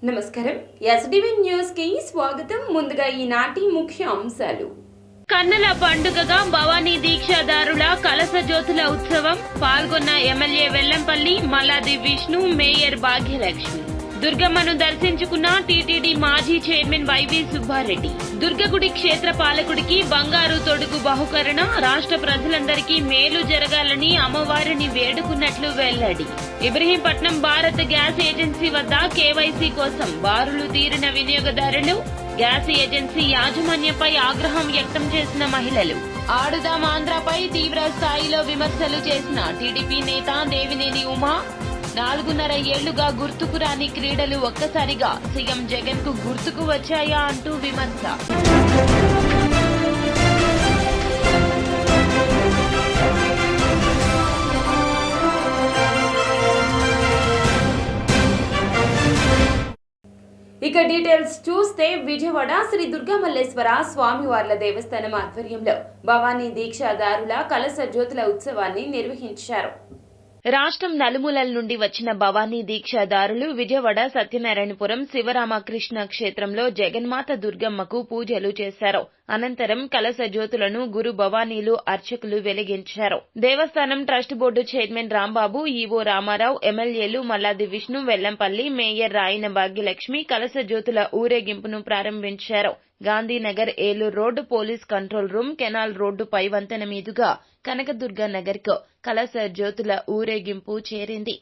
నమస్కారం SDV news కి స్వాగతం. ముందుగా ఈనాటి ముఖ్య అంశాలు. కన్నుల పండుగగా భవానీ దీక్షాదారుల కలస జ్యోతుల ఉత్సవం. పాల్గొన్న ఎమ్మెల్యే వెల్లంపల్లి, మల్లాది విష్ణు, మేయర్ భాగ్యలక్ష్మి. దుర్గమ్మను దర్శించుకున్న టీటీడీ మాజీ చైర్మన్ వైవి సుబ్బారెడ్డి. దుర్గగుడి క్షేత్ర పాలకుడికి బంగారు తొడుగు బహుకరణ. రాష్ట్ర ప్రజలందరికీ మేలు జరగాలని అమ్మవారిని వేడుకున్నట్లు వెల్లడి. ఇబ్రహీంపట్నం భారత్ గ్యాస్ ఏజెన్సీ వద్ద కేవైసీ కోసం బారులు తీరిన వినియోగదారులు. గ్యాస్ ఏజెన్సీ యాజమాన్యంపై ఆగ్రహం వ్యక్తం చేసిన మహిళలు. ఆడుదాం ఆంధ్రపై తీవ్ర స్థాయిలో విమర్శలు చేసిన టీడీపీ నేత దేవినేని ఉమా. 4.5 ఏళ్లుగా గుర్తుకు రాని క్రీడలు ఒక్కసారిగా సీఎం జగన్ కు గుర్తుకు వచ్చాయా అంటూ విమర్శ. ఇక డీటెయిల్స్ చూస్తే విజయవాడ శ్రీ దుర్గామల్లేశ్వర స్వామివార్ల దేవస్థానం ఆధ్వర్యంలో భవానీ దీక్షాదారుల కలస జ్యోతుల ఉత్సవాన్ని నిర్వహించారు. రాష్ట్రం నలుమూలల నుండి వచ్చిన భవానీ దీక్షాదారులు విజయవాడ సత్యనారాయణపురం శివరామకృష్ణ క్షేత్రంలో జగన్మాత దుర్గమ్మకు పూజలు చేశారు. అనంతరం కలస జ్యోతులను గురు భవానీలు అర్చకులు వెలిగించారు. దేవస్థానం trust board chairman Rambabu, EO Ramarao, ఎమ్మెల్యేలు మల్లాది విష్ణు, వెల్లంపల్లి, మేయర్ రాయన భాగ్యలక్ష్మి కలస జ్యోతుల ఊరేగింపును ప్రారంభించారు. Gandhinagar, Eluru road, police control room, canal road పై వంతెన మీదుగా కనకదుర్గ నగర్ కు కలస జ్యోతుల ఊరేగింపు చేరింది.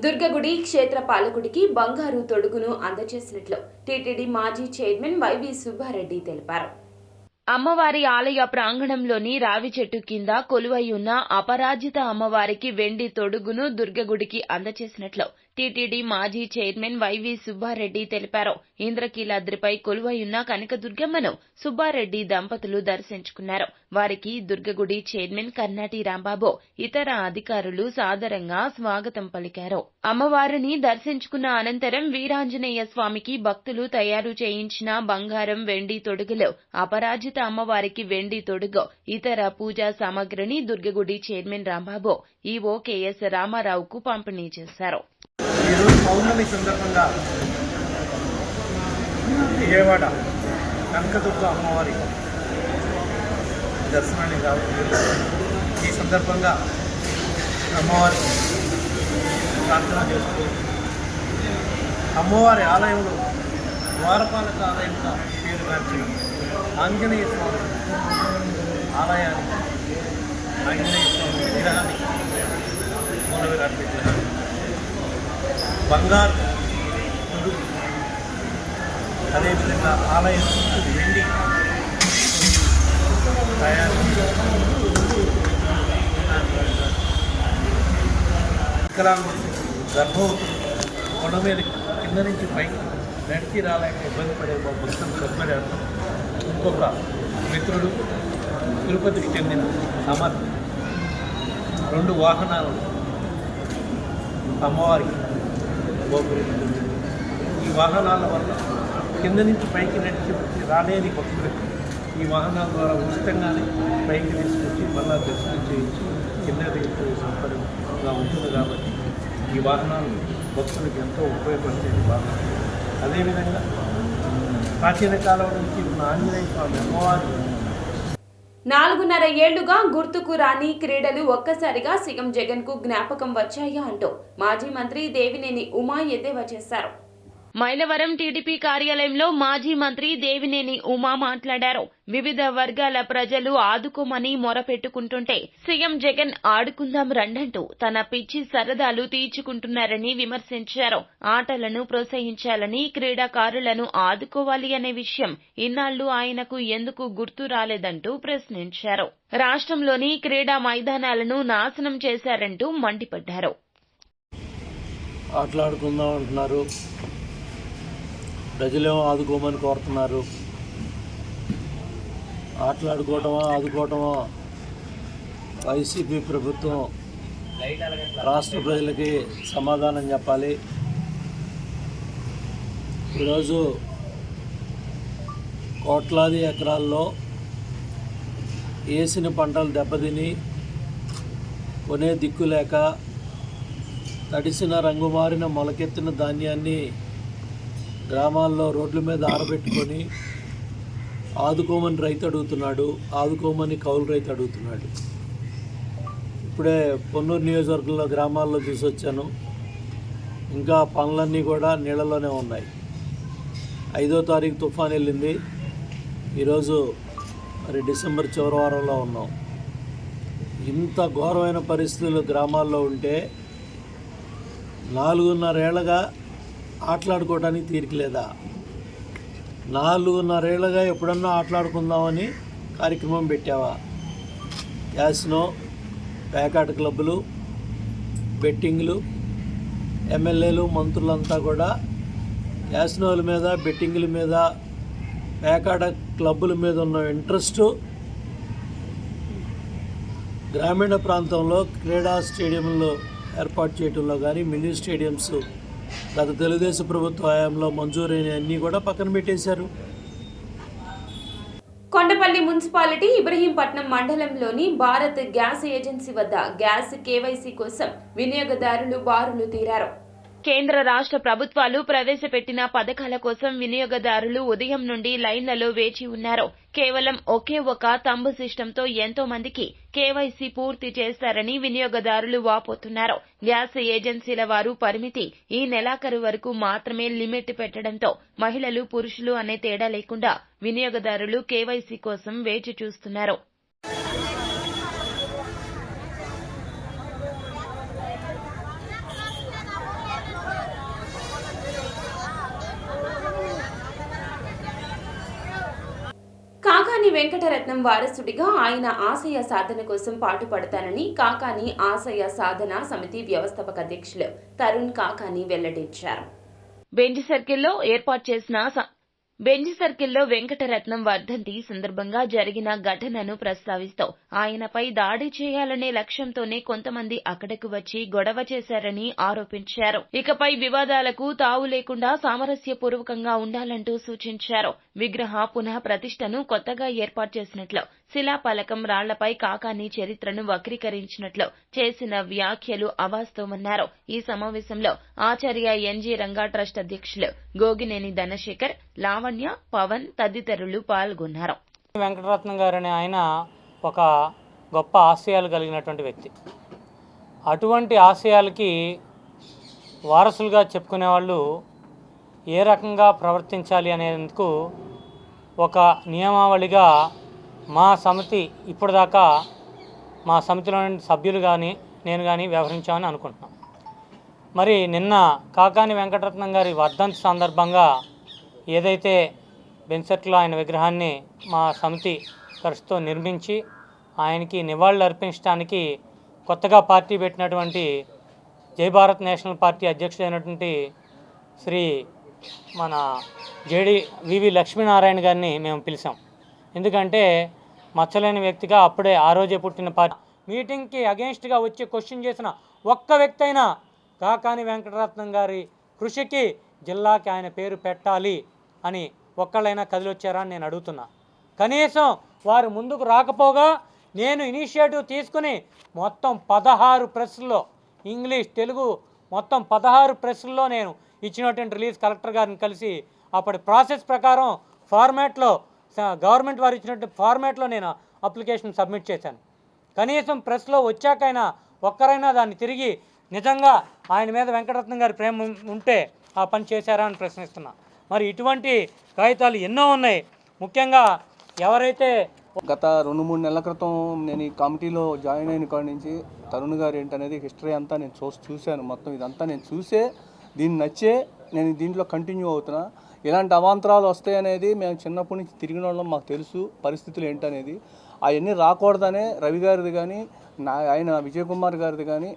దుర్గగుడి క్షేత్ర పాలకుడికి బంగారు తొడుగును అందజేసినట్లు టీటీడీ మాజీ చైర్మన్ వైవి సుబ్బారెడ్డి తెలిపారు. అమ్మవారి ఆలయ ప్రాంగణంలోని రావి చెట్టు కింద కొలువై ఉన్న అపరాజిత అమ్మవారికి వెండి తొడుగును దుర్గగుడికి అందజేసినట్లు టీటీడీ మాజీ చైర్మన్ వైవి సుబ్బారెడ్డి తెలిపారు. ఇంద్రకీలాద్రిపై కొలువై ఉన్న కనకదుర్గమ్మను సుబ్బారెడ్డి దంపతులు దర్శించుకున్నారు. వారికి దుర్గగుడి చైర్మన్ కర్నాటి రాంబాబు, ఇతర అధికారులు సాదరంగా స్వాగతం పలికారు. అమ్మవారిని దర్శించుకున్న అనంతరం వీరాంజనేయ స్వామికి భక్తులు తయారు చేయించిన బంగారం, వెండి తొడుగులు, అపరాజిత అమ్మవారికి వెండి తొడుగు, ఇతర పూజా సామగ్రిని దుర్గగుడి చైర్మన్ రాంబాబు, ఈవో కెఎస్ రామారావుకు పంపిణీ చేశారు. ఈరోజు పౌర్ణమి సందర్భంగా విజయవాడ కనకదుర్గ అమ్మవారి దర్శనానికి రావడం. ఈ సందర్భంగా అమ్మవారి ప్రార్థన చేస్తూ అమ్మవారి ఆలయంలో ద్వారపాలక ఆలయంగా పేరుగాంచిన ఆంజనేయ స్వామి ఆలయాన్ని, ఆంజనేయ స్వామి విగ్రహాన్ని మూలవిరాట్ విగ్రహాన్ని బంగారు తొడుగు, అదేవిధంగా ఆలయం వెండి తయారు వికలాంగులు, గర్భవతులు కొండ మీద కింద నుంచి పైకి నడిచి రాలేక ఇబ్బంది పడే భక్తులు సౌకర్యార్థం ఇంకొక మిత్రుడు తిరుపతికి చెందిన సమర్థ్ 2 వాహనాలు అమ్మవారికి ఈ వాహనాల వల్ల కింద నుంచి పైకి నడిచి రాలేని భక్తులకు ఈ వాహనాల ద్వారా ఉచితంగానే పైకి తీసుకొచ్చి మళ్ళా దర్శనం చేయించి కింద సౌకర్యంగా ఉంటుంది. కాబట్టి ఈ వాహనాలు భక్తులకు ఎంతో ఉపయోగపడేది వాహనాలు. అదేవిధంగా ప్రాచీన కాలం నుంచి ఉన్న ఆంజనేయ స్వామి అమ్మవారి 4.5 ఏళ్లుగా గుర్తుకు రాని క్రీడలు ఒక్కసారిగా సీఎం జగన్ కు జ్ఞాపకం వచ్చాయా అంటూ మాజీ మంత్రి దేవినేని ఉమా ఎద్దేవా చేశారు. మైలవరం టీడీపీ కార్యాలయంలో మాజీ మంత్రి దేవినేని ఉమా మాట్లాడారు. వివిధ వర్గాల ప్రజలు ఆదుకోమని మొరపెట్టుకుంటుంటే సీఎం జగన్ ఆడుకుందాం రండంటూ తన పిచ్చి సరదాలు తీర్చుకుంటున్నారని విమర్శించారు. ఆటలను ప్రోత్సహించాలని, క్రీడాకారులను ఆదుకోవాలి అనే విషయం ఇన్నాళ్లు ఆయనకు ఎందుకు గుర్తు రాలేదంటూ ప్రశ్నించారు. రాష్ట్రంలోని క్రీడా మైదానాలను నాశనం చేశారంటూ మండిపడ్డారు. ఆటలాడుకుందాం అంటున్నారు, ప్రజలేమో ఆదుకోమని కోరుతున్నారు. ఆటలాడుకోవటమో ఆదుకోవటమో వైసీపీ ప్రభుత్వం రాష్ట్ర ప్రజలకి సమాధానం చెప్పాలి. ఈరోజు కోట్లాది ఎకరాల్లో వేసిన పంటలు దెబ్బతిని కొనే దిక్కు లేక తడిసిన రంగుమారిన మొలకెత్తిన ధాన్యాన్ని గ్రామాల్లో రోడ్ల మీద ఆరబెట్టుకొని ఆదుకోమని రైతు అడుగుతున్నాడు, ఆదుకోమని కౌలు రైతు అడుగుతున్నాడు. ఇప్పుడే పొన్నూరు నియోజకవర్గంలో గ్రామాల్లో చూసి వచ్చాను. ఇంకా పనులన్నీ కూడా నీళ్ళలోనే ఉన్నాయి. 5వ తారీఖు తుఫాన్ వెళ్ళింది. ఈరోజు మరి డిసెంబర్ చివరి వారంలో ఉన్నాం. ఇంత ఘోరమైన పరిస్థితులు గ్రామాల్లో ఉంటే 4.5 ఏళ్ళగా ఆటలాడుకోవడానికి తీరిక లేదా? 4.5 ఏళ్ళగా ఎప్పుడన్నా ఆటలాడుకుందామని కార్యక్రమం పెట్టావా? క్యాసినో, ప్యాకాట్ క్లబ్బులు, బెట్టింగ్లు, ఎమ్మెల్యేలు మంత్రులంతా కూడా క్యాసినోల మీద, బెట్టింగ్ల మీద, ప్యాకాట్ క్లబ్బుల మీద ఉన్న ఇంట్రెస్టు గ్రామీణ ప్రాంతంలో క్రీడా స్టేడియంలో ఏర్పాటు చేయడంలో కానీ, మినీ స్టేడియంస్ గత తెలుగుదేశం ప్రభుత్వ హయాంలో మంజూరైన అన్నీ కూడా పక్కన పెట్టేశారు. కొండపల్లి మున్సిపాలిటీ ఇబ్రహీంపట్నం మండలంలోని భారత్ గ్యాస్ ఏజెన్సీ వద్ద గ్యాస్ కేవైసీ కోసం వినియోగదారులు బారులు తీరారు. కేంద్ర రాష్ట్ర ప్రభుత్వాలు ప్రవేశపెట్టిన పథకాల కోసం వినియోగదారులు ఉదయం నుండి లైన్లలో వేచి ఉన్నారు. కేవలం ఒకే ఒక తంబు సిస్టంతో ఎంతో మందికి కేవైసీ పూర్తి చేస్తారని వినియోగదారులు వాపోతున్నారు. గ్యాస్ ఏజెన్సీల వారు పరిమితి ఈ నెలాఖరు వరకు మాత్రమే లిమిట్ పెట్టడంతో మహిళలు, పురుషులు అనే తేడా లేకుండా వినియోగదారులు కేవైసీ కోసం వేచి చూస్తున్నారు. కాకాని వెంకటరత్నం వారసుడిగా ఆయన ఆశయ సాధన కోసం పాటుపడతానని కాకాని ఆశయ సాధన సమితి వ్యవస్థాపక అధ్యక్షులు తరుణ్ కాకాని వెల్లడించారు. బెంజ్ సర్కిల్లో వెంకటరత్నం వర్ధంతి సందర్భంగా జరిగిన ఘటనను ప్రస్తావిస్తూ ఆయనపై దాడి చేయాలనే లక్ష్యంతోనే కొంతమంది అక్కడకు వచ్చి గొడవ చేశారని ఆరోపించారు. ఇకపై వివాదాలకు తావు లేకుండా సామరస్యపూర్వకంగా ఉండాలంటూ సూచించారు. విగ్రహ పునః ప్రతిష్టను కొత్తగా ఏర్పాటు చేసినట్లు, శిలాఫలకం రాళ్లపై కాకాని చరిత్రను వక్రీకరించినట్లు చేసిన వ్యాఖ్యలు అవాస్తవమన్నారు. ఈ సమావేశంలో ఆచార్య ఎన్జీ రంగా ట్రస్ట్ అధ్యక్షులు గోగినేని ధనశేఖర్, లావణ్య, పవన్ తదితరులు పాల్గొన్నారు. వెంకటరత్నం గారనే ఆయన ఒక గొప్ప ఆశయాలు కలిగినటువంటి వ్యక్తి. అటువంటి ఆశయాలకి వారసులుగా చెప్పుకునే వాళ్ళు ఏ రకంగా ప్రవర్తించాలి అనేందుకు ఒక నియమావళిగా మా సమితి ఇప్పటిదాకా మా సమితిలోని సభ్యులు కానీ నేను కానీ వ్యవహరించామని అనుకుంటున్నాం. మరి నిన్న కాకాని వెంకటరత్నం గారి వర్ధంతి సందర్భంగా ఏదైతే బెన్సెట్లో ఆయన విగ్రహాన్ని మా సమితి ఖర్చుతో నిర్మించి ఆయనకి నివాళులు అర్పించడానికి కొత్తగా పార్టీ పెట్టినటువంటి జై భారత్ నేషనల్ పార్టీ అధ్యక్షుడైనటువంటి శ్రీ మన వివి లక్ష్మీనారాయణ గారిని మేము పిలిచాం. ఎందుకంటే మచ్చలేని వ్యక్తిగా అప్పుడే ఆ రోజే పుట్టిన పార్టీ మీటింగ్కి అగెన్స్ట్గా వచ్చి క్వశ్చన్ చేసిన ఒక్క వ్యక్తి అయినా కాకాని వెంకటరత్నం గారి కృషికి జిల్లాకి ఆయన పేరు పెట్టాలి అని ఒక్కళ్ళైనా కదిలొచ్చారా అని నేను అడుగుతున్నా. కనీసం వారు ముందుకు రాకపోగా నేను ఇనిషియేటివ్ తీసుకుని మొత్తం 16 ప్రెస్ల్లో ఇంగ్లీష్, తెలుగు మొత్తం 16 ప్రెస్ల్లో నేను ఇచ్చినటువంటి రిలీజ్ కలెక్టర్ గారిని కలిసి అప్పటి ప్రాసెస్ ప్రకారం ఫార్మాట్లో గవర్నమెంట్ వారు ఇచ్చినటువంటి ఫార్మాట్లో నేను అప్లికేషన్ సబ్మిట్ చేశాను. కనీసం ప్రెస్లో వచ్చాకైనా ఒక్కరైనా దాన్ని తిరిగి నిజంగా ఆయన మీద వెంకటరత్నం గారి ప్రేమ ఉంటే ఆ పని చేశారా అని ప్రశ్నిస్తున్నా. మరి ఇటువంటి కాగితాలు ఎన్నో ఉన్నాయి. ముఖ్యంగా ఎవరైతే గత 2-3 నెలల క్రితం నేను ఈ కమిటీలో జాయిన్ అయిన కాడి నుంచి తరుణ్ గారు ఏంటనేది హిస్టరీ అంతా నేను చూశాను. మొత్తం ఇదంతా నేను చూసే దీన్ని నచ్చే నేను దీంట్లో కంటిన్యూ అవుతున్నా. ఇలాంటి అవాంతరాలు వస్తాయనేది మేము చిన్నప్పటి నుంచి తిరిగిన వాళ్ళం, మాకు తెలుసు పరిస్థితులు ఏంటనేది. అవన్నీ రాకూడదనే రవి గారిది కానీ ఆయన విజయ్ కుమార్ గారిది కానీ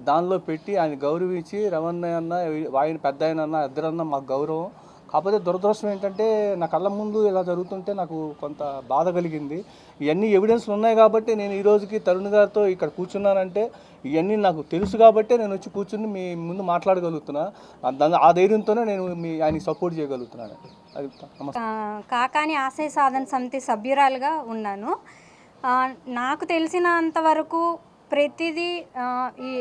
దానిలో పెట్టి ఆయన గౌరవించి రవణయ్య అన్న ఆయన పెద్ద ఆయన అన్న ఇద్దరన్నా మాకు గౌరవం. కాకపోతే దురదృష్టం ఏంటంటే నా కళ్ళ ముందు ఇలా జరుగుతుంటే నాకు కొంత బాధ కలిగింది. ఇవన్నీ ఎవిడెన్స్లు ఉన్నాయి కాబట్టి నేను ఈ రోజుకి తరుణ్ గారితో ఇక్కడ కూర్చున్నానంటే ఇవన్నీ నాకు తెలుసు కాబట్టి నేను వచ్చి కూర్చుని మీ ముందు మాట్లాడగలుగుతున్నా. ఆ ధైర్యంతోనే నేను ఆయనకి సపోర్ట్ చేయగలుగుతున్నాను. అది నమస్తే. కాకాని ఆశయ సాధన సమితి సభ్యురాలుగా ఉన్నాను. నాకు తెలిసినంతవరకు ప్రతిదీ ఈ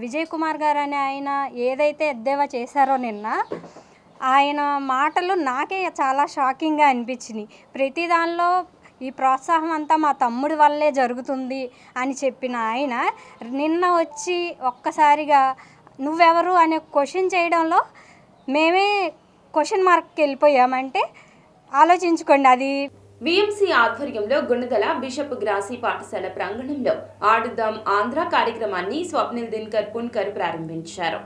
విజయ్ కుమార్ గారు అనే ఆయన ఏదైతే ఎద్దేవా చేశారో నిన్న, ఆయన మాటలు నాకే చాలా షాకింగ్గా అనిపించినాయి. ప్రతి దానిలో ఈ ప్రోత్సాహం అంతా మా తమ్ముడి వల్లే జరుగుతుంది అని చెప్పిన ఆయన నిన్న వచ్చి ఒక్కసారిగా నువ్వెవరు అనే క్వశ్చన్ చేయడంలో మేమే క్వశ్చన్ మార్క్కి వెళ్ళిపోయామంటే ఆలోచించుకోండి. అది విఎంసీ ఆధ్వర్యంలో గుణదల బిషప్ గ్రాసీ పాఠశాల ప్రాంగణంలో ఆడుదాం ఆంధ్ర కార్యక్రమాన్ని స్వప్నిల్ దినకర్ పున్కర్ ప్రారంభించారు.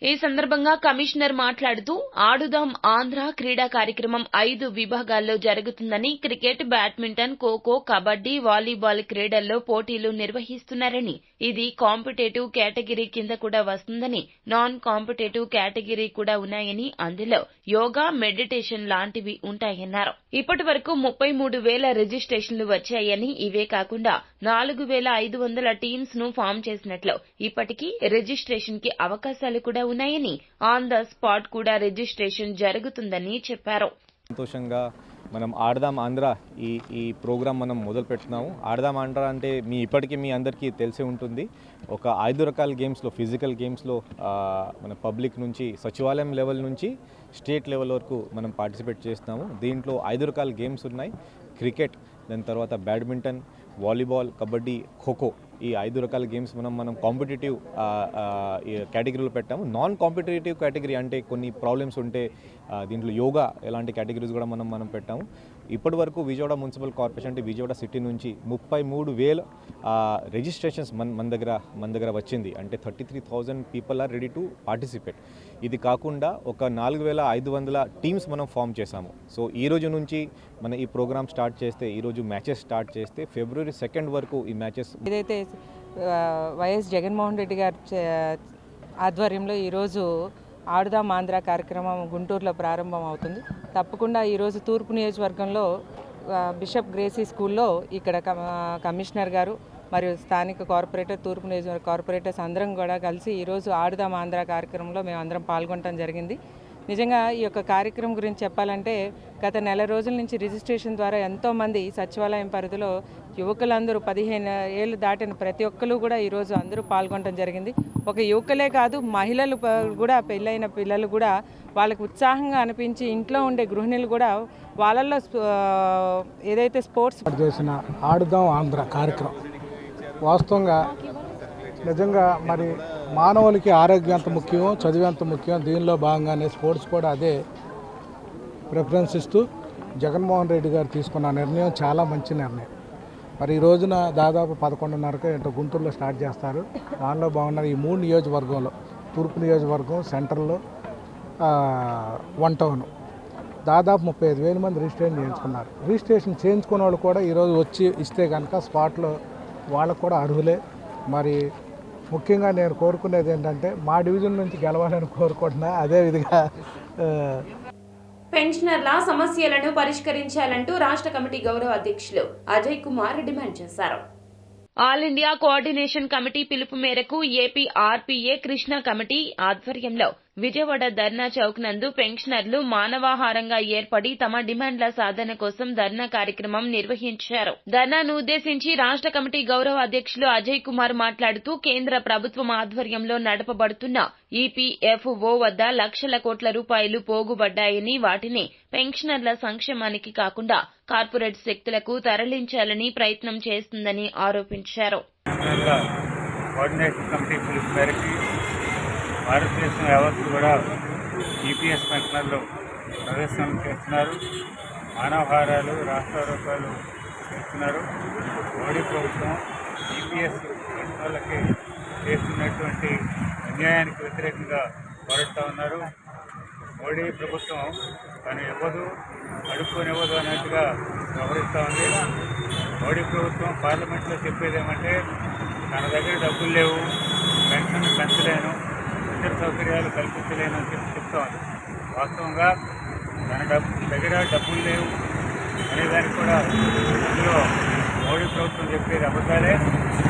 ఈ సందర్భంగా కమిషనర్ మాట్లాడుతూ ఆడుదాం ఆంధ్ర క్రీడా కార్యక్రమం 5 విభాగాల్లో జరుగుతుందని, cricket, badminton, kho kho, kabaddi, volleyball క్రీడల్లో పోటీలు నిర్వహిస్తున్నారని, ఇది కాంపిటేటివ్ కేటగిరీ కింద కూడా వస్తుందని, నాన్ కాంపిటేటివ్ కేటగిరీ కూడా ఉన్నాయని, అందులో యోగా, మెడిటేషన్ లాంటివి ఉంటాయన్నారు. ఇప్పటి వరకు 33,000 రిజిస్ట్రేషన్లు వచ్చాయని, ఇవే కాకుండా 4,500 టీమ్స్ ను ఫామ్ చేసినట్లు, ఇప్పటికీ రిజిస్ట్రేషన్ కి అవకాశాలు కూడా ఉన్నాయని, ఆన్ ద స్పాట్ కూడా రిజిస్ట్రేషన్ జరుగుతుందని చెప్పారు. సంతోషంగా మనం ఆడదాం ఆంధ్ర ఈ ప్రోగ్రాం మనం మొదలు పెడుతున్నాము. ఆడదాం ఆంధ్ర అంటే ఇప్పటికీ మీ అందరికీ తెలిసే ఉంటుంది. ఒక 5 రకాల గేమ్స్లో, ఫిజికల్ గేమ్స్లో మన పబ్లిక్ నుంచి, సచివాలయం లెవెల్ నుంచి స్టేట్ లెవెల్ వరకు మనం పార్టిసిపేట్ చేస్తున్నాము. దీంట్లో 5 రకాల గేమ్స్ ఉన్నాయి. క్రికెట్, దాని తర్వాత బ్యాడ్మింటన్, వాలీబాల్, కబడ్డీ, ఖోఖో, ఈ 5 రకాల గేమ్స్ మనం కాంపిటేటివ్ కేటగిరీలో పెట్టాము. నాన్ కాంపిటేటివ్ కేటగిరీ అంటే కొన్ని ప్రాబ్లమ్స్ ఉంటే దీంట్లో యోగా ఎలాంటి కేటగిరీస్ కూడా మనం పెట్టాము. ఇప్పటి వరకు విజయవాడ మున్సిపల్ కార్పొరేషన్ అంటే విజయవాడ సిటీ నుంచి 33,000 రిజిస్ట్రేషన్స్ మన దగ్గర వచ్చింది. అంటే 33,000 people are ready to participate. ఇది కాకుండా ఒక 4,500 టీమ్స్ మనం ఫామ్ చేశాము. సో ఈ రోజు నుంచి మన ఈ ప్రోగ్రామ్ స్టార్ట్ చేస్తే, ఈరోజు మ్యాచెస్ స్టార్ట్ చేస్తే ఫిబ్రవరి 2 వరకు ఈ మ్యాచెస్. ఏదైతే వైఎస్ జగన్మోహన్ రెడ్డి గారి ఆధ్వర్యంలో ఈరోజు ఆడుదాం ఆంధ్ర కార్యక్రమం గుంటూరులో ప్రారంభం అవుతుంది. తప్పకుండా ఈరోజు తూర్పు నియోజకవర్గంలో బిషప్ గ్రేసీ స్కూల్లో ఇక్కడ కమిషనర్ గారు మరియు స్థానిక కార్పొరేటర్, తూర్పు నియోజకవర్గ కార్పొరేటర్స్ అందరం కూడా కలిసి ఈరోజు ఆడుదాం ఆంధ్ర కార్యక్రమంలో మేము అందరం పాల్గొనడం జరిగింది. నిజంగా ఈ యొక్క కార్యక్రమం గురించి చెప్పాలంటే గత నెల రోజుల నుంచి రిజిస్ట్రేషన్ ద్వారా ఎంతోమంది సచివాలయం పరిధిలో యువకులందరూ 15 ఏళ్ళు దాటిన ప్రతి ఒక్కరు కూడా ఈరోజు అందరూ పాల్గొనడం జరిగింది. ఒక యువకులే కాదు, మహిళలు కూడా, పెళ్ళైన పిల్లలు కూడా వాళ్ళకు ఉత్సాహంగా అనిపించి ఇంట్లో ఉండే గృహిణులు కూడా వాళ్ళల్లో ఏదైతే స్పోర్ట్స్ చేసిన ఆడుదాం ఆంధ్ర కార్యక్రమం వాస్తవంగా నిజంగా మరి మానవులకి ఆరోగ్యం ఎంత ముఖ్యం, చదువు ఎంత ముఖ్యం, దీనిలో భాగంగానే స్పోర్ట్స్ కూడా అదే ప్రిఫరెన్స్ ఇస్తూ జగన్మోహన్ రెడ్డి గారు తీసుకున్న నిర్ణయం చాలా మంచి నిర్ణయం. మరి ఈ రోజున దాదాపు 11:30కు ఏంటో గుంటూరులో స్టార్ట్ చేస్తారు. దానిలో బాగున్నారు ఈ 3 నియోజకవర్గంలో, తూర్పు నియోజకవర్గం, సెంట్రల్లో, 1 టౌన్ దాదాపు 35,000 మంది రిజిస్ట్రేషన్ చేయించుకున్నారు. రిజిస్ట్రేషన్ చేయించుకున్న వాళ్ళు కూడా ఈరోజు వచ్చి ఇస్తే కనుక స్పాట్లో వాళ్ళకు కూడా అర్హులే. మరి ముఖ్యంగా నేను కోరుకునేది ఏంటంటే మా డివిజన్ నుంచి గెలవాలని కోరుకుంటున్నా. అదేవిధంగా పెన్షనర్ల సమస్యలను పరిష్కరించాలంటూ రాష్ట్ర కమిటీ గౌరవ అధ్యక్షులు అజయ్ కుమార్ డిమాండ్ చేశారు. ఆల్ ఇండియా కోఆర్డినేషన్ కమిటీ పిలుపు మేరకు ఏపీ ఆర్పీఏ కృష్ణా కమిటీ ఆధ్వర్యంలో విజయవాడ ధర్నా చౌక్ నందు పెన్షనర్లు మానవాహారంగా ఏర్పడి తమ డిమాండ్ల సాధన కోసం ధర్నా కార్యక్రమం నిర్వహించారు. ధర్నాను ఉద్దేశించి రాష్ట్ర కమిటీ గౌరవ అధ్యక్షులు అజయ్ కుమార్ మాట్లాడుతూ కేంద్ర ప్రభుత్వం ఆధ్వర్యంలో నడపబడుతున్న ఈపీఎఫ్ఓ వద్ద లక్షల కోట్ల రూపాయలు పోగుబడ్డాయని, వాటిని పెన్షనర్ల సంక్షేమానికి కాకుండా కార్పొరేట్ శక్తులకు తరలించాలని ప్రయత్నం చేస్తుందని ఆరోపించారు. భారతదేశం యావత్తు కూడా ఈపీఎస్ పెన్షనర్లు ప్రదర్శనలు చేస్తున్నారు. మానవహారాలు, రాష్ట్ర రూపాయలు చేస్తున్నారు. మోడీ ప్రభుత్వం ఈపీఎస్ పెన్షనర్లకి చేస్తున్నటువంటి అన్యాయానికి వ్యతిరేకంగా పోరాడుతూ ఉన్నారు. మోడీ ప్రభుత్వం తను ఇవ్వదు, అడుక్కొనివ్వదు అన్నట్టుగా వ్యవహరిస్తూ ఉంది. మోడీ ప్రభుత్వం పార్లమెంట్లో చెప్పేది ఏమంటే తన దగ్గర డబ్బులు లేవు, పెన్షన్ పెంచలేను, ఇతర సౌకర్యాలు కల్పించలేను అని చెప్తా ఉంది. వాస్తవంగా తన దగ్గర డబ్బులు లేవు అనేదానికి కూడా అందులో మోడీ ప్రభుత్వం చెప్పేది అబద్ధాలే.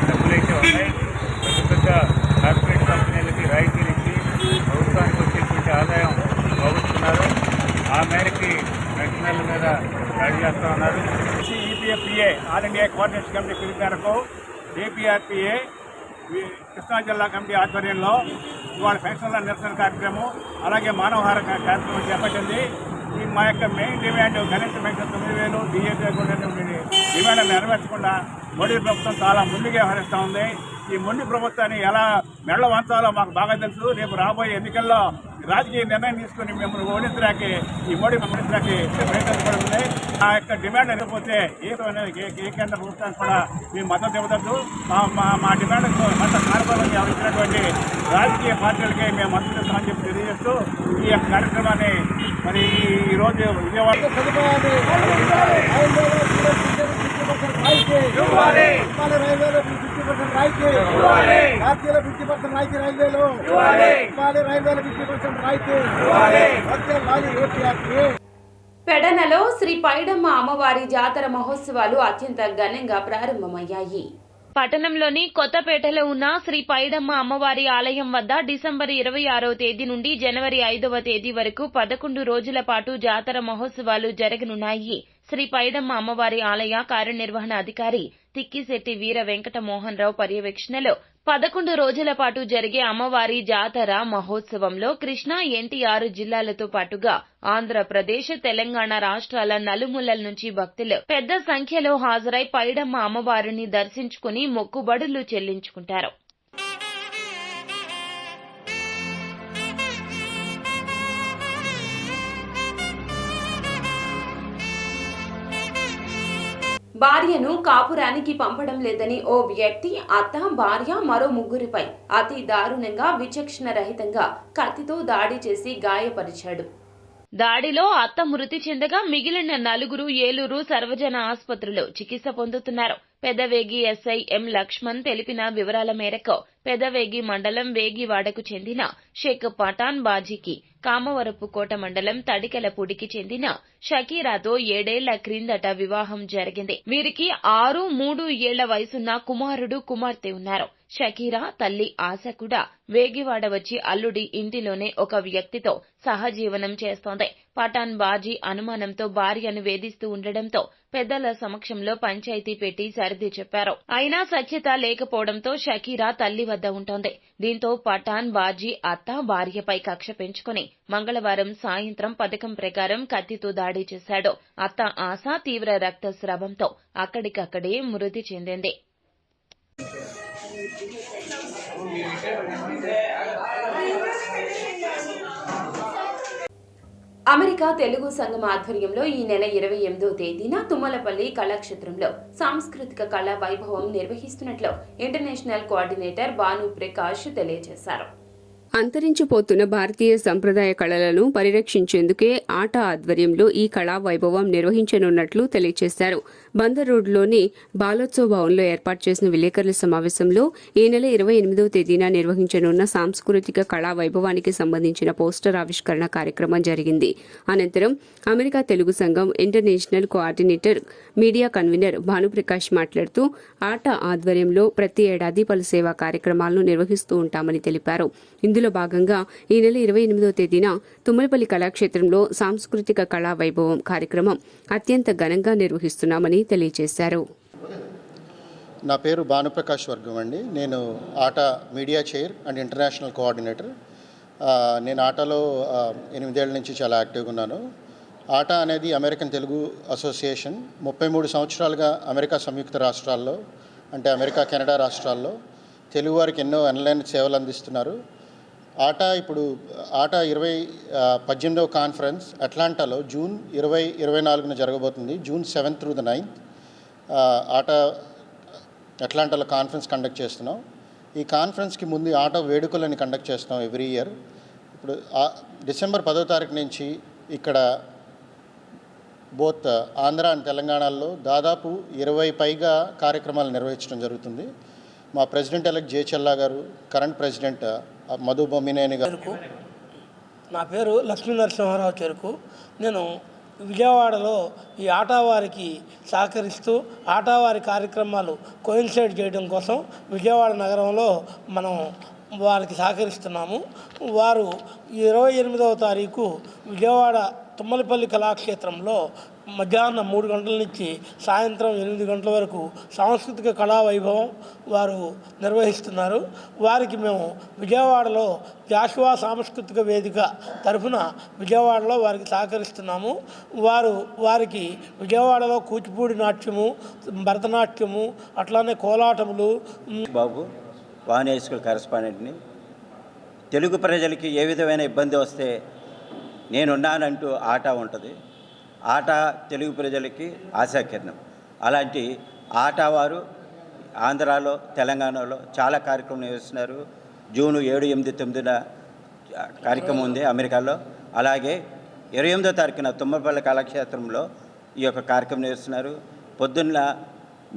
డబ్బులు అయితే ఉన్నాయి. పెద్ద పెద్ద కార్పొరేట్ కంపెనీలకి రాయితీలు ఇచ్చి ప్రభుత్వానికి వచ్చేటువంటి ఆదాయం పోగొట్టుకున్నారు. ఆ మేరకి పెన్షనర్ల మీద దాడి చేస్తూ ఉన్నారు. ఈపీఎఫ్పిఏ ఆల్ ఇండియా కోఆర్డినేషన్ కమిటీ పిలుపు మేరకు ఏపీఆర్పిఏ కృష్ణా జిల్లా కమిటీ ఆధ్వర్యంలో ఇవాళ పెన్షన్ల నిరసన కార్యక్రమం అలాగే మానవహార కార్యక్రమం చేపట్టింది. ఈ మా యొక్క మెయిన్ డిమాండ్ కనీస పెన్షన్ 9,000 డిఏపీ కూడా డిమాండ్ నెరవేర్చకుండా మోడీ ప్రభుత్వం చాలా ముందుగా వ్యవహరిస్తూ ఉంది. ఈ మొండి ప్రభుత్వాన్ని ఎలా మెడల వంచాలో మాకు బాగా తెలుసు. రేపు రాబోయే ఎన్నికల్లో రాజకీయ నిర్ణయం తీసుకుని మిమ్మల్ని ఓడించడానికి ఈ మోడీ ఓడించడానికి ప్రయత్నించబడుతుంది. ఆ యొక్క డిమాండ్ లేకపోతే ఏ కేంద్ర ప్రభుత్వానికి కూడా మేము మద్దతు ఇవ్వద్దు. మా డిమాండ్ కార్యక్రమాన్ని ఇచ్చినటువంటి రాజకీయ పార్టీలకి మేము మద్దతు ఇస్తామని చెప్పి తెలియజేస్తూ ఈ యొక్క కార్యక్రమాన్ని మరి ఈరోజు విజయవాడ పెడనలో శ్రీ పైడమ్మ అమ్మవారి జాతర మహోత్సవాలు అత్యంత ఘనంగా ప్రారంభమయ్యాయి. పట్టణంలోని కొత్తపేటలో ఉన్న శ్రీ పైడమ్మ అమ్మవారి ఆలయం వద్ద డిసెంబర్ 26వ తేదీ నుండి జనవరి 5వ తేదీ వరకు 11 రోజుల పాటు జాతర మహోత్సవాలు జరగనున్నాయి. శ్రీ పైడమ్మ అమ్మవారి ఆలయ కార్యనిర్వహణ అధికారి తిక్కిశెట్టి వీర వెంకట మోహన్ రావు పర్యవేక్షణలో 11 రోజుల పాటు జరిగే అమ్మవారి జాతర మహోత్సవంలో కృష్ణా, ఎన్టీఆర్ జిల్లాలతో పాటుగా ఆంధ్రప్రదేశ్, తెలంగాణ రాష్ట్రాల నలుమూలల నుంచి భక్తులు పెద్ద సంఖ్యలో హాజరై పైడమ్మ అమ్మవారిని దర్శించుకుని మొక్కుబడులు చెల్లించుకుంటారు. భార్యను కాపురానికి పంపడం లేదని ఓ వ్యక్తి అత్త, భార్య, మరో ముగ్గురిపై అతి దారుణంగా విచక్షణ రహితంగా కత్తితో దాడి చేసి గాయపరిచాడు. దాడిలో అత్త మృతి చెందగా మిగిలిన నలుగురు ఏలూరు సర్వజన ఆసుపత్రిలో చికిత్స పొందుతున్నారు. పెదవేగి ఎస్ఐ ఎం లక్ష్మణ్ తెలిపిన వివరాల మేరకు పెదవేగి మండలం వేగివాడకు చెందిన షేక్ పఠాన్ బాజీకి కామవరపుకోట మండలం తడికెలపూడికి చెందిన షకీరాతో 7 ఏళ్ల క్రిందట వివాహం జరిగింది. వీరికి 6, 3 ఏళ్ల వయసున్న కుమారుడు, కుమార్తె ఉన్నారు. షకీరా తల్లి ఆశ కూడా వేగివాడ వచ్చి అల్లుడి ఇంటిలోనే ఒక వ్యక్తితో సహజీవనం చేస్తోంది. పఠాన్ బాజీ అనుమానంతో భార్యను వేధిస్తూ ఉండడంతో పెద్దల సమక్షంలో పంచాయతీ పెట్టి సర్ది చెప్పారు. అయినా సఖ్యత లేకపోవడంతో షకీరా తల్లి వద్ద ఉంటోంది. దీంతో పఠాన్ బాజీ అత్త, భార్యపై కక్ష పెంచుకుని మంగళవారం సాయంత్రం పథకం ప్రకారం కత్తితో దాడి చేశాడు. అత్త ఆశ తీవ్ర రక్తస్రావంతో అక్కడికక్కడే మృతి చెందింది. అమెరికా తెలుగు సంఘం ఆధ్వర్యంలో ఈ నెల 28వ తేదీన తుమ్మలపల్లి కళాక్షేత్రంలో సాంస్కృతిక కళా వైభవం నిర్వహిస్తున్నట్లు ఇంటర్నేషనల్ కోఆర్డినేటర్ భాను ప్రకాష్ తెలియజేశారు. అంతరించిపోతున్న భారతీయ సంప్రదాయ కళలను పరిరక్షించేందుకే ఆట ఆధ్వర్యంలో ఈ కళా వైభవం నిర్వహించనున్నట్లు తెలియజేశారు. బందర్ రోడ్లోని బాలోత్సవ భవన్లో ఏర్పాటు చేసిన విలేకరుల సమావేశంలో ఈ నెల 28వ తేదీన నిర్వహించనున్న సాంస్కృతిక కళా వైభవానికి సంబంధించిన పోస్టర్ ఆవిష్కరణ కార్యక్రమం జరిగింది. అనంతరం అమెరికా తెలుగు సంఘం international coordinator media convener Bhanuprakash మాట్లాడుతూ ఆట ఆధ్వర్యంలో ప్రతి ఏడాది పలు సేవా కార్యక్రమాలను నిర్వహిస్తూ ఉంటామని తెలిపారు. ఇందులో భాగంగా ఈ నెల 28వ తేదీన తుమ్మలపల్లి కళాక్షేత్రంలో సాంస్కృతిక కళా వైభవం కార్యక్రమం అత్యంత ఘనంగా నిర్వహిస్తున్నామని తెలియజేశారు. నా పేరు భానుప్రకాష్ వర్గం అండి. నేను ఆట media chair and international coordinator. నేను ఆటలో 8 ఏళ్ల నుంచి చాలా యాక్టివ్గా ఉన్నాను. ఆట అనేది అమెరికన్ తెలుగు అసోసియేషన్ 33 సంవత్సరాలుగా అమెరికా సంయుక్త రాష్ట్రాల్లో అంటే అమెరికా, కెనడా రాష్ట్రాల్లో తెలుగు వారికి ఎన్నో ఆన్లైన్ సేవలు అందిస్తున్నారు. ఆట 18వ కాన్ఫరెన్స్ అట్లాంటాలో జూన్ 20-24 జరగబోతుంది. జూన్ 7 through the 9th ఆట అట్లాంటాలో కాన్ఫరెన్స్ కండక్ట్ చేస్తున్నాం. ఈ కాన్ఫరెన్స్కి ముందు ఆట వేడుకలని కండక్ట్ చేస్తున్నాం ఎవ్రీ ఇయర్. ఇప్పుడు డిసెంబర్ 10వ తారీఖు నుంచి ఇక్కడ బోత్ ఆంధ్ర అండ్ తెలంగాణలో దాదాపు 20 పైగా కార్యక్రమాలు నిర్వహించడం జరుగుతుంది. మా ప్రెసిడెంట్ ఎలక్ట్ జే చెల్లా గారు, కరెంట్ ప్రెసిడెంట్ మధు బొమ్మినేని గారు నా పేరు లక్ష్మీ నరసింహారావు చెరుకు. నేను విజయవాడలో ఈ ఆటవారికి సహకరిస్తూ ఆటవారి కార్యక్రమాలు కోయిన్సైడ్ చేయడం కోసం విజయవాడ నగరంలో మనం వారికి సహకరిస్తున్నాము. వారు 28వ తారీఖు విజయవాడ తుమ్మలపల్లి కళాక్షేత్రంలో మధ్యాహ్నం 3 గంటల నుంచి సాయంత్రం 8 గంటల వరకు సాంస్కృతిక కళా వైభవం వారు నిర్వహిస్తున్నారు. వారికి మేము విజయవాడలో జాషువా సాంస్కృతిక వేదిక తరఫున విజయవాడలో వారికి సహకరిస్తున్నాము. వారికి విజయవాడలో కూచిపూడి నాట్యము, భరతనాట్యము, అట్లానే కోలాటములు. బాబు వాణి హై స్కూల్ కరెస్పాండెంట్ని. తెలుగు ప్రజలకి ఏ విధమైన ఇబ్బంది వస్తే నేనున్నానంటూ ఆట ఉంటుంది. ఆట తెలుగు ప్రజలకి ఆశాకిరణం. అలాంటి ఆట వారు ఆంధ్రాలో, తెలంగాణలో చాలా కార్యక్రమం నిర్వహిస్తున్నారు. జూన్ 7, 8, 9 కార్యక్రమం ఉంది అమెరికాలో. అలాగే 28వ తారీఖున తుమ్మలపల్లి కళాక్షేత్రంలో ఈ యొక్క కార్యక్రమం నిర్వహిస్తున్నారు. పొద్దున్న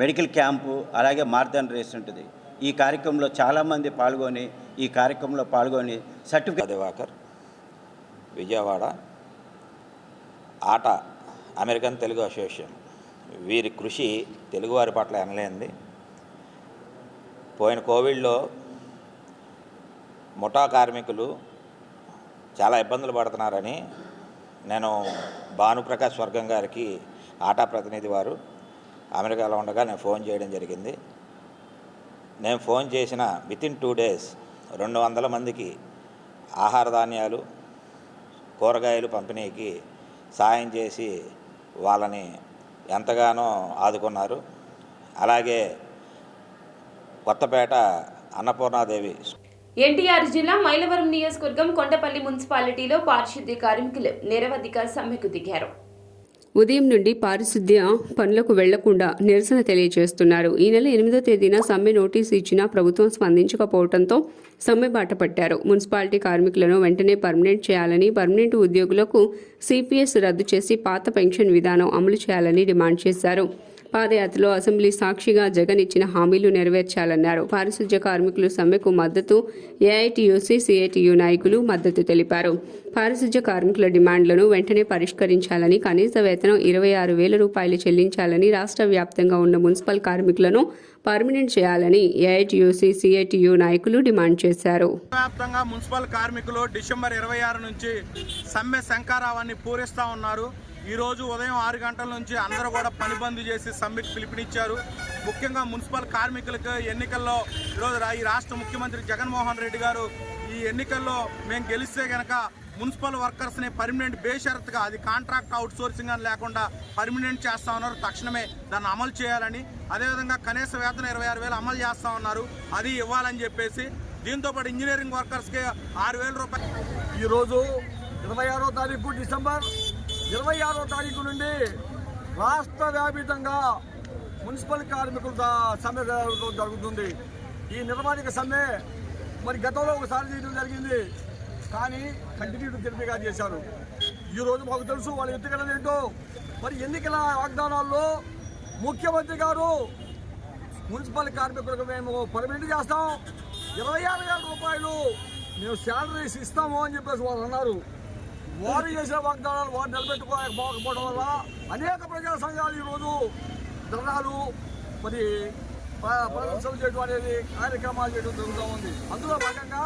మెడికల్ క్యాంపు, అలాగే మారథాన్ రేస్ ఉంటుంది. ఈ కార్యక్రమంలో చాలామంది పాల్గొని సర్టిఫికేట్. దివాకర్, విజయవాడ ఆట అమెరికన్ తెలుగు అసోసియేషన్ వీరి కృషి తెలుగువారి పట్ల ఎనలేనిది. పోయిన కోవిడ్లో ముఠా కార్మికులు చాలా ఇబ్బందులు పడుతున్నారని నేను భానుప్రకాష్ వర్గం గారికి, ఆటా ప్రతినిధి వారు అమెరికాలో ఉండగా నేను ఫోన్ చేయడం జరిగింది. నేను ఫోన్ చేసిన వితిన్ 2 days 200 మందికి ఆహార ధాన్యాలు, కూరగాయలు పంపిణీకి సాయం చేసి వాళ్ళని ఎంతగానో ఆదుకున్నారు. అలాగే కొత్తపేట అన్నపూర్ణాదేవి. ఎన్టీఆర్ జిల్లా మైలవరం నియోజకవర్గం కొండపల్లి మున్సిపాలిటీలో పారిశుద్ధ్య కార్మికులు నిరవధిక సమ్మెకు దిగారు. ఉదయం నుండి పారిశుద్ధ్య పనులకు వెళ్లకుండా నిరసన తెలియజేస్తున్నారు. ఈ నెల 8వ తేదీన సమ్మె నోటీసు ఇచ్చినా ప్రభుత్వం స్పందించకపోవడంతో సమ్మె బాట పట్టారు. మున్సిపాలిటీ కార్మికులను వెంటనే పర్మనెంట్ చేయాలని, పర్మనెంట్ ఉద్యోగులకు సిపిఎస్ రద్దు చేసి పాత పెన్షన్ విధానం అమలు చేయాలని డిమాండ్ చేశారు. పాదయాత్రలో అసెంబ్లీ సాక్షిగా జగన్ ఇచ్చిన హామీలు నెరవేర్చాలన్నారు. పారిశుధ్య కార్మికులు సమ్మెకు మద్దతు ఏఐటీయూసీ, సిఐటియు నాయకులు మద్దతు తెలిపారు. పారిశుధ్య కార్మికుల డిమాండ్లను వెంటనే పరిష్కరించాలని, కనీస వేతనం 26,000 రూపాయలు చెల్లించాలని, రాష్ట్ర వ్యాప్తంగా ఉన్న మున్సిపల్ కార్మికులను పర్మనెంట్ చేయాలని ఏఐటీయూసీ, సిఐటియు నాయకులు డిమాండ్ చేశారు. వ్యాప్తంగా మున్సిపల్ కార్మికులు డిసెంబర్ 26 నుంచి సమ్మె శంఖారావాన్ని పూరిస్తూ ఉన్నారు. ఈరోజు ఉదయం 6 గంటల నుంచి అందరూ కూడా పని బంద్ చేసి సమ్మెకి పిలుపునిచ్చారు. ముఖ్యంగా మున్సిపల్ కార్మికులకు ఎన్నికల్లో ఈరోజు ఈ రాష్ట్ర ముఖ్యమంత్రి జగన్మోహన్ రెడ్డి గారు ఈ ఎన్నికల్లో మేము గెలిస్తే కనుక మున్సిపల్ వర్కర్స్ని పర్మనెంట్ బేషరతుగా, అది కాంట్రాక్ట్ అవుట్ సోర్సింగ్ అని లేకుండా పర్మనెంట్ చేస్తూ ఉన్నారు. తక్షణమే దాన్ని అమలు చేయాలని, అదేవిధంగా కనీస వేతనం 26,000 అమలు చేస్తూ ఉన్నారు, అది ఇవ్వాలని చెప్పేసి. దీంతోపాటు ఇంజనీరింగ్ వర్కర్స్కి 6,000 రూపాయలు. ఈరోజు 26వ తారీఖు డిసెంబర్ 26వ తారీఖు నుండి రాష్ట్ర వ్యాపితంగా మున్సిపల్ కార్మికుల సమ్మె జరుగుతుంది. ఈ నిరవధిక సమ్మె మరి గతంలో ఒకసారి చేయడం జరిగింది, కానీ కంటిన్యూగా చేశారు. ఈరోజు మాకు తెలుసు వాళ్ళ ఎత్తుగడలు ఏంటో. మరి ఎన్నికల వాగ్దానాల్లో ముఖ్యమంత్రి గారు మున్సిపల్ కార్మికులకు మేము పర్మనెంట్ చేస్తాం, 26,000 రూపాయలు మేము శాలరీస్ ఇస్తాము అని చెప్పేసి వాళ్ళు అన్నారు. వారు చేసిన వాగ్దానాలు వారు నిలబెట్టుకోకపోవడం వల్ల అనేక ప్రజా సంఘాలు ఈరోజు ధర్నాలు, మరి ప్రదర్శనలు చేయడం అనేది కార్యక్రమాలు చేయడం జరుగుతూ ఉంది. అందులో భాగంగా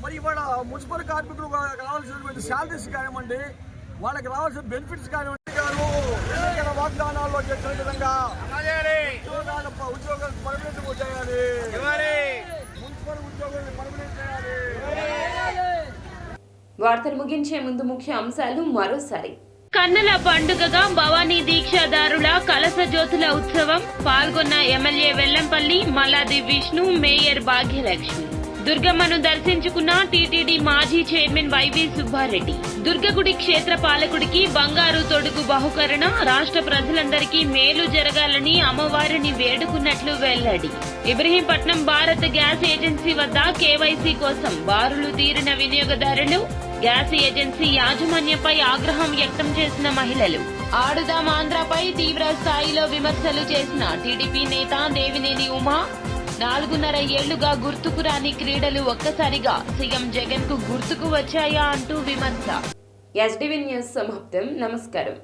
మరి ఇవాళ మున్సిపల్ కార్మికులు రావాల్సినటువంటి శాలరీస్ కానివ్వండి, వాళ్ళకి రావాల్సిన బెనిఫిట్స్ కానివ్వండి, ఎన్నికల వాగ్దానాల్లో చేసిన విధంగా ఉద్యోగాలు పర్మనెంట్ చేయాలి, మున్సిపల్ ఉద్యోగాలు పర్మనెంట్ చేయాలి. వార్తలు ముగించే ముందు ముఖ్య అంశాలు మరోసారి. కన్నుల పండుగగా భవానీ దీక్షాదారుల కలస జ్యోతుల ఉత్సవం. పాల్గొన్న ఎమ్మెల్యే వెల్లంపల్లి, మల్లాది విష్ణు, మేయర్ భాగ్యలక్ష్మి. దుర్గమ్మను దర్శించుకున్న టీటీడీ మాజీ చైర్మన్ వైవి సుబ్బారెడ్డి. దుర్గగుడి క్షేత్ర పాలకుడికి బంగారు తొడుగు బహుకరణ. రాష్ట్ర ప్రజలందరికీ మేలు జరగాలని అమ్మవారిని వేడుకున్నట్లు వెల్లడి. ఇబ్రహీంపట్నం భారత్ గ్యాస్ ఏజెన్సీ వద్ద కేవైసీ కోసం బారులు తీరిన వినియోగదారులు. గ్యాస్ ఏజెన్సీ యాజమాన్యంపై ఆగ్రహం వ్యక్తం చేసిన మహిళలు. ఆడుదాం ఆంధ్రపై తీవ్ర స్థాయిలో విమర్శలు చేసిన టీడీపీ నేత దేవినేని ఉమా. 4.5 ఏళ్లుగా గుర్తుకు రాని క్రీడలు ఒక్కసారిగా సీఎం జగన్ కు గుర్తుకు వచ్చాయా అంటూ విమర్శ. ఎస్డివి న్యూస్ సమాప్తం. నమస్కారం.